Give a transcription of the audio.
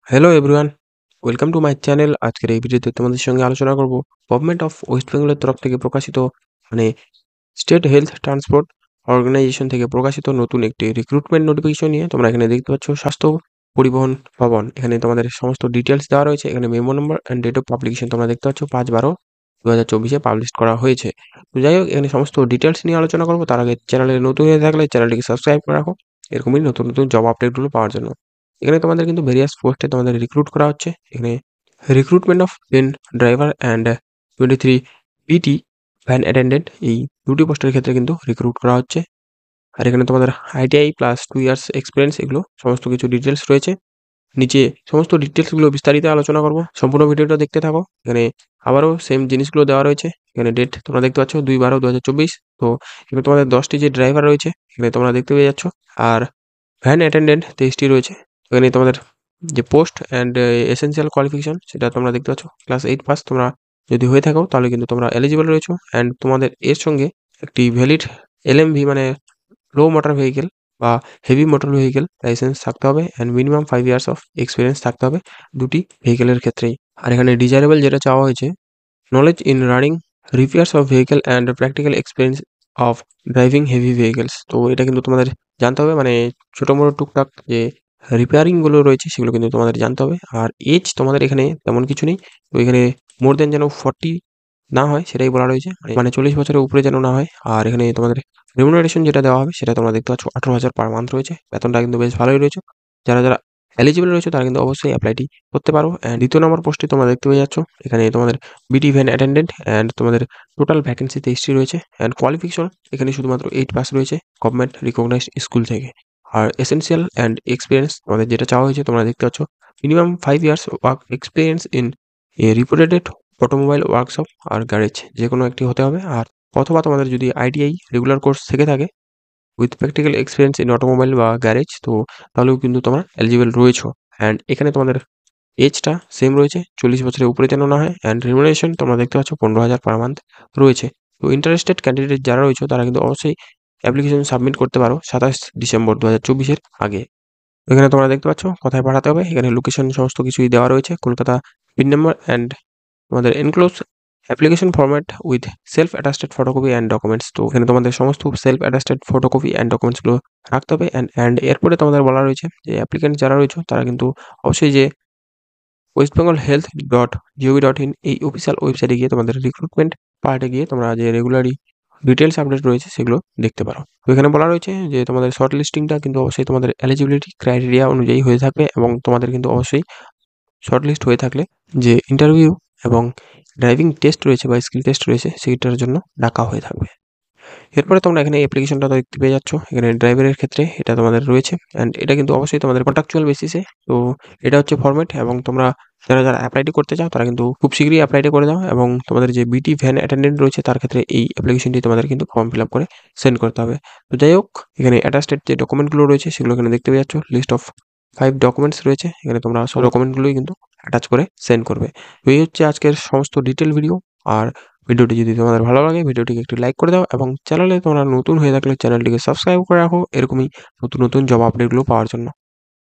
Hello everyone, welcome to my channel. আজকের এই ভিডিওতে তোমাদের সঙ্গে আলোচনা করব গভর্নমেন্ট অফ ওয়েস্ট বেঙ্গলের তরফ থেকে প্রকাশিত মানে স্টেট হেলথ ট্রান্সপোর্ট অর্গানাইজেশন থেকে প্রকাশিত নতুন একটি রিক্রুটমেন্ট নোটিফিকেশন নিয়ে। তোমরা এখানে দেখতে পাচ্ছ স্বাস্থ্য পরিবহন ভবন, এখানে তোমাদের সমস্ত ডিটেলস দেওয়া রয়েছে। এখানে memo number and date of publication তোমরা দেখতে পাচ্ছ 5/12/2024 পাবলিশ করা হয়েছে। তো যাই হোক, এখানে সমস্ত ডিটেলস নিয়ে আলোচনা করবো। তার আগে চ্যানেলে নতুন হয়ে থাকলে চ্যানেলটিকে সাবস্ক্রাইব করে রাখো এরকমই নতুন নতুন জব আপডেটগুলো পাওয়ার জন্য। এখানে তোমাদের কিন্তু ভেরিয়াস পোস্টে তোমাদের রিক্রুট করা হচ্ছে। এখানে recruitment of pen driver and 23 PT van attendant, এই দুটি পোস্টের ক্ষেত্রে কিন্তু রিক্রুট করা হচ্ছে। আর এখানে তোমাদের আইটিআই প্লাস 2 ইয়ার্স এক্সপিরিয়েন্স, এগুলো সমস্ত কিছু ডিটেলস রয়েছে। নিচে সমস্ত ডিটেলসগুলো বিস্তারিত আলোচনা করব, সম্পূর্ণ ভিডিওটা দেখতে থাকো। এখানে আবারও সেম জিনিসগুলো দেওয়া রয়েছে। এখানে ডেট তোমরা দেখতে পাচ্ছ 2/12/2024। তো এখানে তোমাদের 10টি যে ড্রাইভার রয়েছে এখানে তোমরা দেখতে পেয়ে যাচ্ছ। আর ভ্যান অ্যাটেন্ডেন্ট 23টি রয়েছে। এখানে তোমাদের যে পোস্ট অ্যান্ড এসেনশিয়াল কোয়ালিফিকেশন সেটা তোমরা দেখতে পাচ্ছ ক্লাস 8 পাস তোমরা যদি হয়ে থাকো তাহলে কিন্তু তোমরা এলিজিবল রয়েছো। অ্যান্ড তোমাদের এর সঙ্গে একটি ভ্যালিড এলএমভি মানে লো মোটর ভেহিকেল বা হেভি মোটর ভেহিকেল লাইসেন্স থাকতে হবে। And minimum 5 years of experience থাকতে হবে দুটি ভেহিকেলের ক্ষেত্রেই। আর এখানে ডিজায়ারেবল যেটা চাওয়া হয়েছে, knowledge in running repairs of vehicle and practical experience of driving heavy vehicles. তো এটা কিন্তু তোমাদের জানতে হবে, মানে ছোটো মোটো টুকটাক যে রিপেয়ারিংগুলো রয়েছে সেগুলো কিন্তু তোমাদের জানতে হবে। আর এজ তোমাদের এখানে তেমন কিছু নেই। তো এখানে মোর দেন যেন 40 না হয় সেটাই বলা রয়েছে, মানে 40 বছরের উপরে যেন না হয়। আর এখানে তোমাদের রেমুনারেশন যেটা দেওয়া হবে সেটা তোমরা দেখতে পাচ্ছ 18,000 পার মান্থ রয়েছে। বেতনটা কিন্তু বেশ ভালোই রয়েছে। যারা এলিজিবল রয়েছে তারা কিন্তু অবশ্যই অ্যাপ্লাইটি করতে পারো। অ্যান্ড দ্বিতীয় নম্বর পোস্টে তোমরা দেখতে পেয়ে যাচ্ছ এখানে তোমাদের বিটি ভ্যান অ্যাটেন্ডেন্ট। অ্যান্ড তোমাদের টোটাল ভ্যাকেন্সি 23টি রয়েছে। অ্যান্ড কোয়ালিফিকেশন এখানে শুধুমাত্র 8 পাস রয়েছে গভর্নমেন্ট রিকগনাইজড স্কুল থেকে। আর এসেনশিয়াল অ্যান্ড এক্সপিরিয়েন্স তোমাদের যেটা চাওয়া হয়েছে তোমরা দেখতে পাচ্ছ minimum 5 years work experience in a reputeded automobile workshop আর গ্যারেজ, যে কোনো একটি হতে হবে। আর অথবা তোমাদের যদি আইটিআই রেগুলার কোর্স থেকে থাকে with practical experience in automobile বা গ্যারেজ, তো তাহলেও কিন্তু তোমরা এলিজিবল রয়েছো। অ্যান্ড এখানে তোমাদের এজটা সেম রয়েছে, 40 বছরের উপরে যেন না হয়। অ্যান্ড রিমুনারেশন তোমরা দেখতে পাচ্ছ 15,000 পার মান্থ রয়েছে। তো ইন্টারেস্টেড ক্যান্ডিডেট যারা রয়েছে তারা কিন্তু অবশ্যই অ্যাপ্লিকেশন সাবমিট করতে পারো 27 ডিসেম্বর 2024 আগে। এখানে তোমরা দেখতে পাচ্ছ কোথায় পাঠাতে হবে, এখানে লোকেশন সমস্ত কিছুই দেওয়া রয়েছে, কলকাতা পিন নাম্বার। অ্যান্ড তোমাদের enclose application format with self attested photocopy and documents. তো এখানে তোমাদের সমস্ত সেলফ অ্যাটাস্টেড ফটোকপি অ্যান্ড ডকুমেন্টসগুলো রাখতে হবে। অ্যান্ড এরপরে তোমাদের বলা রয়েছে যে অ্যাপ্লিকেন্ট যারা রয়েছে তারা কিন্তু অবশ্যই যে West Bengal health dot gov dot in এই অফিসিয়াল ওয়েবসাইটে গিয়ে তোমাদের রিক্রুটমেন্ট পার্টে গিয়ে তোমরা যে রেগুলারই ডিটেলস আপডেট রয়েছে সেগুলো দেখতে পারো। তো এখানে বলা রয়েছে যে তোমাদের শর্ট লিস্টিংটা কিন্তু অবশ্যই তোমাদের এলিজিবিলিটি ক্রাইটেরিয়া অনুযায়ী হয়ে থাকবে, এবং তোমাদের কিন্তু অবশ্যই শর্ট লিস্ট হয়ে থাকলে যে ইন্টারভিউ এবং ড্রাইভিং টেস্ট রয়েছে বা স্কিল টেস্ট রয়েছে সেটার জন্য ডাকা হয়ে থাকবে। এরপরে তোমরা এখানে অ্যাপ্লিকেশনটা দেখতে পেয়ে যাচ্ছ। এখানে ড্রাইভারের ক্ষেত্রে এটা তোমাদের রয়েছে। অ্যান্ড এটা কিন্তু অবশ্যই তোমাদের কন্ট্রাকচুয়াল বেসিসে। তো এটা হচ্ছে ফরম্যাট, এবং তোমরা যারা অ্যাপ্লাইটি করতে চাও তারা কিন্তু খুব শীঘ্রই অ্যাপ্লাইটি করে দাও। এবং তোমাদের যে বিটি ভ্যান অ্যাটেন্ডেন্ট রয়েছে তার ক্ষেত্রে এই অ্যাপ্লিকেশনটি তোমাদের কিন্তু ফর্ম ফিল আপ করে সেন্ড করতে হবে। তো যাই হোক, এখানে অ্যাটাস্টেড যে ডকুমেন্টগুলো রয়েছে সেগুলো এখানে দেখতে পেয়ে যাচ্ছ। লিস্ট অফ 5 ডকুমেন্টস রয়েছে, এখানে তোমরা সব ডকুমেন্টগুলোই কিন্তু অ্যাটাচ করে সেন্ড করবে। তো এই হচ্ছে আজকের সমস্ত ডিটেল ভিডিও। আর ভিডিওটি যদি তোমাদের ভালো লাগে ভিডিওটিকে একটি লাইক করে দাও, এবং চ্যানেলে তোমরা নতুন হয়ে থাকলে চ্যানেলটিকে সাবস্ক্রাইব করে রাখো এরকমই নতুন নতুন জব আপডেটগুলো পাওয়ার জন্য।